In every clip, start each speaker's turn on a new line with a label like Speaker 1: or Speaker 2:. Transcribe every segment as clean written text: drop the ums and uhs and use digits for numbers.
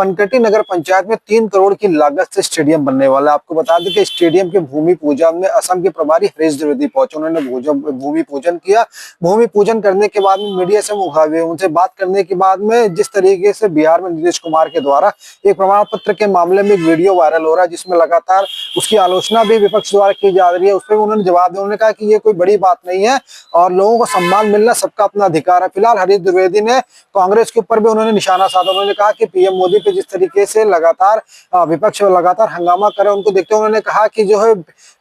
Speaker 1: बनकटी नगर पंचायत में 3 करोड़ की लागत से स्टेडियम बनने वाला है। आपको बता दें कि स्टेडियम के भूमि पूजन में असम के प्रभारी हरीश द्विवेदी पहुंचे। उन्होंने भूमि पूजन किया। भूमि पूजन करने के बाद में मीडिया से मुखातिब उनसे बात करने के बाद में जिस तरीके से बिहार में नीतीश कुमार के द्वारा एक प्रमाण पत्र के मामले में एक वीडियो वायरल हो रहा है, जिसमें लगातार उसकी आलोचना भी विपक्ष द्वारा की जा रही है, उस पर उन्होंने जवाब दिया। उन्होंने कहा कि ये कोई बड़ी बात नहीं है और लोगों को सम्मान मिलना सबका अपना अधिकार है। फिलहाल हरीश द्विवेदी ने कांग्रेस के ऊपर भी उन्होंने निशाना साधा। उन्होंने कहा कि पीएम मोदी पे जिस तरीके से लगातार विपक्ष लगातार हंगामा करे, उनको देखते हुए उन्होंने कहा कि जो है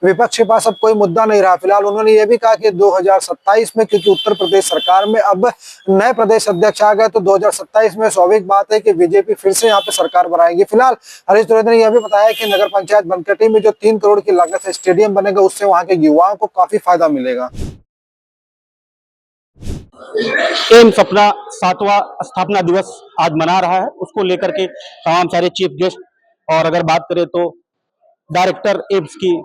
Speaker 1: विपक्ष के पास अब कोई मुद्दा नहीं रहा। फिलहाल उन्होंने ये भी कहा कि 2027 में, क्योंकि उत्तर प्रदेश सरकार में अब नए प्रदेश अध्यक्ष आ गए, तो 2027 में स्वाभाविक बात है कि बीजेपी फिर से यहाँ पे सरकार बनाएगी। फिलहाल हरीश द्विवेदी ने यह भी बताया कि नगर पंचायत बनकटी में जो 3 करोड़ की लागत से स्टेडियम बनेगा, उससे वहाँ के युवाओं को काफी फायदा मिलेगा।
Speaker 2: एम्स अपना 7वां स्थापना दिवस आज मना रहा है, उसको लेकर के तमाम सारे चीफ गेस्ट, और अगर बात करें तो डायरेक्टर एम्स की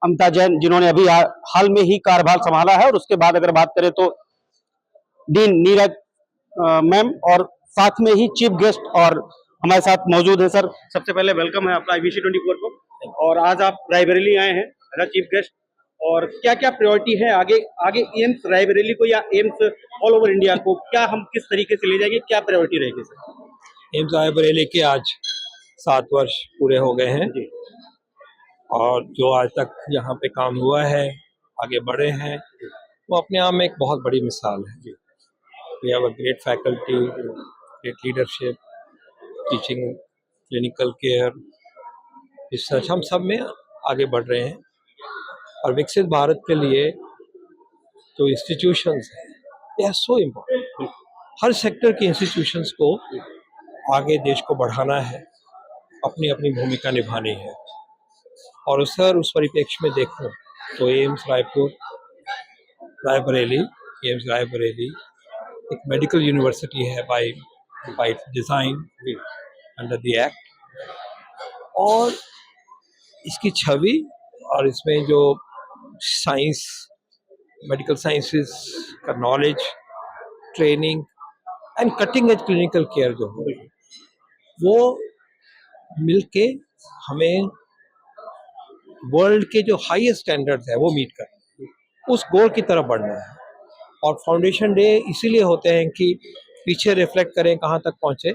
Speaker 2: अमिता जैन, जिन्होंने अभी हाल में ही कार्यभार संभाला है, और उसके बाद अगर बात करें तो डीन नीरज मैम, और साथ में ही चीफ गेस्ट और हमारे साथ मौजूद है। सर, सबसे पहले वेलकम है आपका IBC 24 को, और आज आप रायबरेली आए हैं एज चीफ गेस्ट, और क्या क्या प्रायोरिटी है आगे एम्स रायबरेली को या एम्स ऑल ओवर इंडिया को, क्या हम किस तरीके से ले जाएंगे, क्या प्रायोरिटी रहेगी सर?
Speaker 3: एम्स रायबरेली के आज 7 वर्ष पूरे हो गए हैं
Speaker 2: जी।
Speaker 3: और जो आज तक यहाँ पे काम हुआ है, आगे बढ़े हैं, वो अपने आप में एक बहुत बड़ी मिसाल है। We have a great faculty, great leadership, teaching, clinical care, research, हम सब में आगे बढ़ रहे हैं। और विकसित भारत के लिए जो इंस्टीट्यूशंस हैं, दे आर सो इम्पोर्टेंट। हर सेक्टर की इंस्टीट्यूशंस को आगे देश को बढ़ाना है, अपनी अपनी भूमिका निभानी है। और सर, उस परिप्रेक्ष्य में देखूं तो एम्स रायबरेली एक मेडिकल यूनिवर्सिटी है by design under the act, और इसकी छवि और इसमें जो साइंस, मेडिकल साइंसेस का knowledge, training and cutting edge clinical care जो हो, वो मिलके हमें वर्ल्ड के जो हाईएस्ट स्टैंडर्ड्स है वो मीट करना, उस गोल की तरफ बढ़ना है। और फाउंडेशन डे इसीलिए होते हैं कि पीछे रिफ्लेक्ट करें कहाँ तक पहुँचे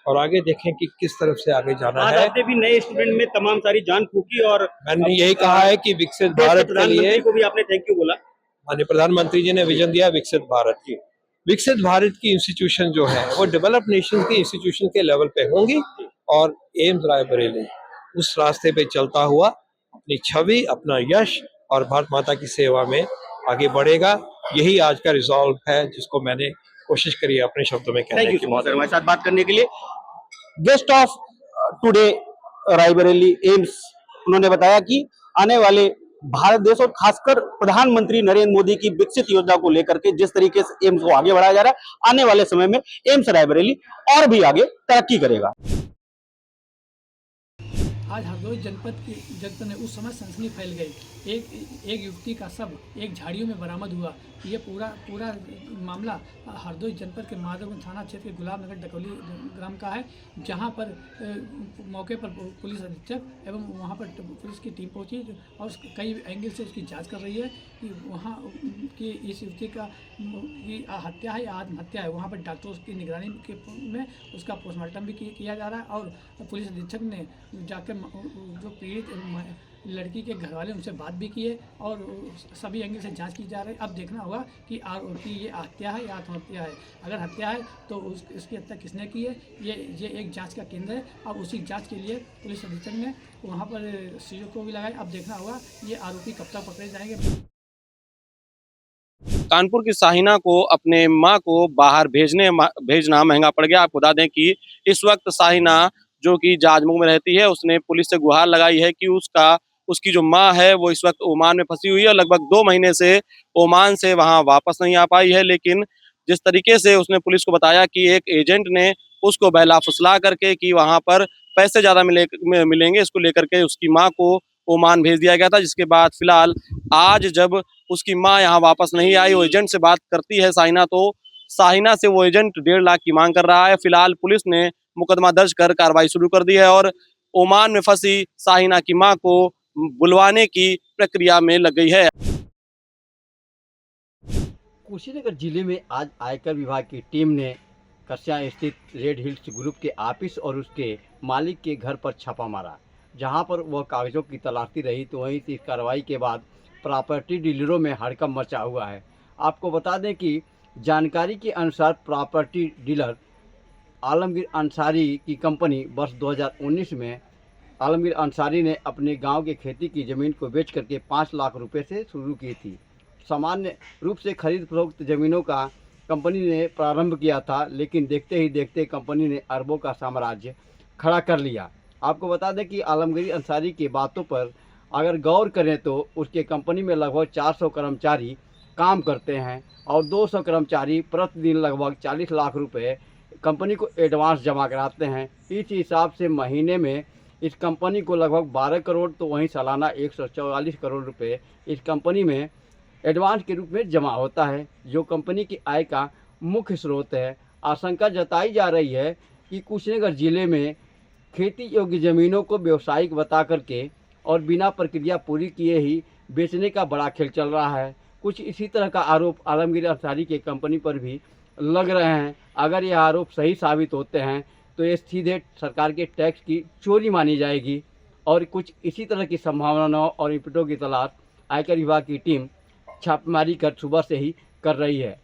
Speaker 3: और आगे देखें कि किस तरफ से आगे जाना है।
Speaker 2: आपने भी नए स्टूडेंट में तमाम सारी जान फूकी, और
Speaker 3: मैंने यही कहा है कि विकसित भारत के लिए
Speaker 2: को भी आपने थैंक यू बोला।
Speaker 3: माननीय प्रधानमंत्री जी ने विजन दिया विकसित भारत की। विकसित भारत की इंस्टीट्यूशन जो है वो डेवलप्ड नेशन की इंस्टीट्यूशन के लेवल पे होंगी, और एम्स रायबरेली उस रास्ते पे चलता हुआ अपनी छवि, अपना यश और भारत माता की सेवा में आगे बढ़ेगा। यही आज का रिजॉल्व है, जिसको मैंने कोशिश करी है अपने शब्दों में कहने की।
Speaker 2: हमारे साथ बात करने के लिए guest of today Raebareli AIIMS, उन्होंने बताया कि आने वाले भारत देश और खासकर प्रधानमंत्री नरेंद्र मोदी की विकसित योजना को लेकर के जिस तरीके से एम्स को आगे बढ़ाया जा रहा है, आने वाले समय में एम्स रायबरेली और भी आगे तरक्की करेगा।
Speaker 4: आज हरदोई जनपद में उस समय सनसनी फैल गई। एक युवती का शव एक झाड़ियों में बरामद हुआ। ये पूरा मामला हरदोई जनपद के माधवगंज थाना क्षेत्र के गुलाब नगर डकौली ग्राम का है, जहां पर मौके पर पुलिस अधीक्षक एवं वहां पर पुलिस की टीम पहुंची और कई एंगल से उसकी जांच कर रही है कि वहां की इस युवती का हत्या है या आत्महत्या है। वहां पर डॉक्टरों की निगरानी में उसका पोस्टमार्टम भी किया जा रहा है, और पुलिस अधीक्षक ने जाकर जो पीड़ित लड़की के घर वाले उनसे बात भी की है, और सभी एंगल से जांच की जा रही है। अब देखना होगा कि ये हत्या है या आत्महत्या है। अगर हत्या है तो उसकी हत्या किसने की है, ये एक जांच का केंद्र है। अब उसी जांच के लिए पुलिस अधीक्षक ने वहां पर सीओ को भी लगाया। अब देखना होगा ये आरोपी कब तक पकड़े जाएंगे।
Speaker 2: कानपुर की शाहीना को अपने मां को बाहर भेजना महंगा पड़ गया। आपको बता दें कि इस वक्त शाहीना, जो कि जाजमऊ में रहती है, उसने पुलिस से गुहार लगाई है कि उसकी जो मां है वो इस वक्त ओमान में फंसी हुई है। लगभग 2 महीने से ओमान से वहां वापस नहीं आ पाई है। लेकिन जिस तरीके से उसने पुलिस को बताया कि एक एजेंट ने उसको बहला फुसला करके कि वहां पर पैसे ज़्यादा मिलेंगे, इसको लेकर के उसकी मां को ओमान भेज दिया गया था। जिसके बाद फिलहाल आज जब उसकी मां यहाँ वापस नहीं आई, वो एजेंट से बात करती है शाहीना, तो शाहीना से वो एजेंट 1.5 लाख की मांग कर रहा है। फिलहाल पुलिस ने
Speaker 5: मुकदमा दर्ज कर कार्रवाई शुरू कर दी है और ओमान में फंसी शाहीना की मां को बुलवाने की प्रक्रिया में लग गई है।
Speaker 6: कुशीनगर जिले में आज आयकर विभाग की टीम ने कस्या स्थित रेड हिल्स ग्रुप के ऑफिस और उसके मालिक के घर पर छापा मारा, जहां पर वह कागजों की तलाशी रही। तो वहीं से इस कार्रवाई के बाद प्रॉपर्टी डीलरों में हड़कंप मचा हुआ है। आपको बता दें कि जानकारी के अनुसार प्रॉपर्टी डीलर आलमगीर अंसारी की कंपनी वर्ष 2019 में आलमगीर अंसारी ने अपने गांव के खेती की ज़मीन को बेच करके 5 लाख रुपए से शुरू की थी। सामान्य रूप से खरीद फरोख्त ज़मीनों का कंपनी ने प्रारंभ किया था, लेकिन देखते ही देखते कंपनी ने अरबों का साम्राज्य खड़ा कर लिया। आपको बता दें कि आलमगीर अंसारी की बातों पर अगर गौर करें तो उसके कंपनी में लगभग 400 कर्मचारी काम करते हैं और 200 कर्मचारी प्रतिदिन लगभग 40 लाख रुपए कंपनी को एडवांस जमा कराते हैं। इस हिसाब से महीने में इस कंपनी को लगभग 12 करोड़ तो वहीं सालाना 144 करोड़ रुपए इस कंपनी में एडवांस के रूप में जमा होता है, जो कंपनी की आय का मुख्य स्रोत है। आशंका जताई जा रही है कि कुशीनगर जिले में खेती योग्य ज़मीनों को व्यावसायिक बता करके और बिना प्रक्रिया पूरी किए ही बेचने का बड़ा खेल चल रहा है। कुछ इसी तरह का आरोप आलमगीर अंसारी के कंपनी पर भी लग रहे हैं। अगर यह आरोप सही साबित होते हैं तो ये सीधे सरकार के टैक्स की चोरी मानी जाएगी और कुछ इसी तरह की संभावनाओं और इनपुटों की तलाश आयकर विभाग की टीम छापेमारी कर सुबह से ही कर रही है।